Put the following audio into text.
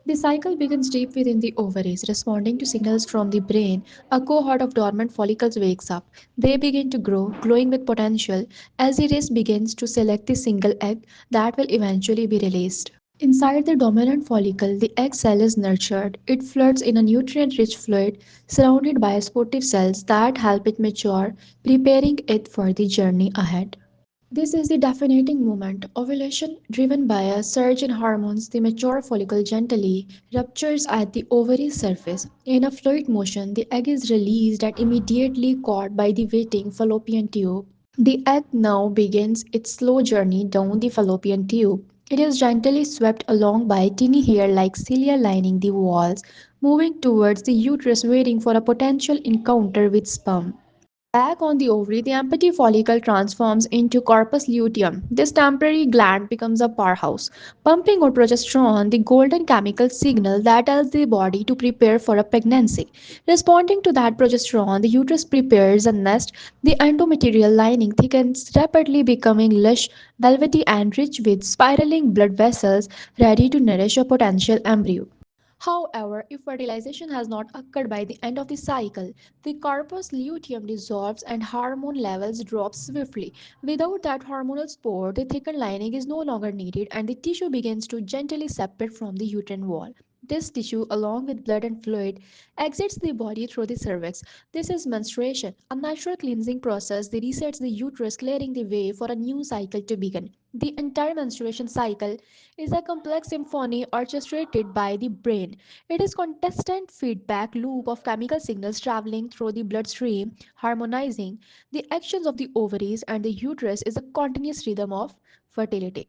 The cycle begins deep within the ovaries, responding to signals from the brain. A cohort of dormant follicles wakes up. They begin to grow, glowing with potential, as the race begins to select the single egg that will eventually be released. Inside the dominant follicle, the egg cell is nurtured. It floods in a nutrient rich fluid surrounded by sportive cells that help it mature, preparing it for the journey ahead. This is the defining moment. Ovulation, driven by a surge in hormones, the mature follicle gently ruptures at the ovary surface. In a fluid motion, the egg is released and immediately caught by the waiting fallopian tube. The egg now begins its slow journey down the fallopian tube. It is gently swept along by tiny hair like cilia lining the walls, moving towards the uterus, waiting for a potential encounter with sperm. Back on the ovary, the empty follicle transforms into corpus luteum. This temporary gland becomes a powerhouse, pumping out progesterone, the golden chemical signal that tells the body to prepare for a pregnancy. Responding to that progesterone, the uterus prepares a nest. The endometrial lining thickens, rapidly becoming lush, velvety, and rich with spiraling blood vessels ready to nourish a potential embryo. However, if fertilization has not occurred by the end of the cycle, the corpus luteum dissolves and hormone levels drop swiftly. Without that hormonal support, the thickened lining is no longer needed and the tissue begins to gently separate from the uterine wall. This tissue, along with blood and fluid, exits the body through the cervix. This is menstruation, a natural cleansing process that resets the uterus, clearing the way for a new cycle to begin. The entire menstruation cycle is a complex symphony orchestrated by the brain. It is constant feedback loop of chemical signals traveling through the bloodstream, harmonizing the actions of the ovaries and the uterus is a continuous rhythm of fertility.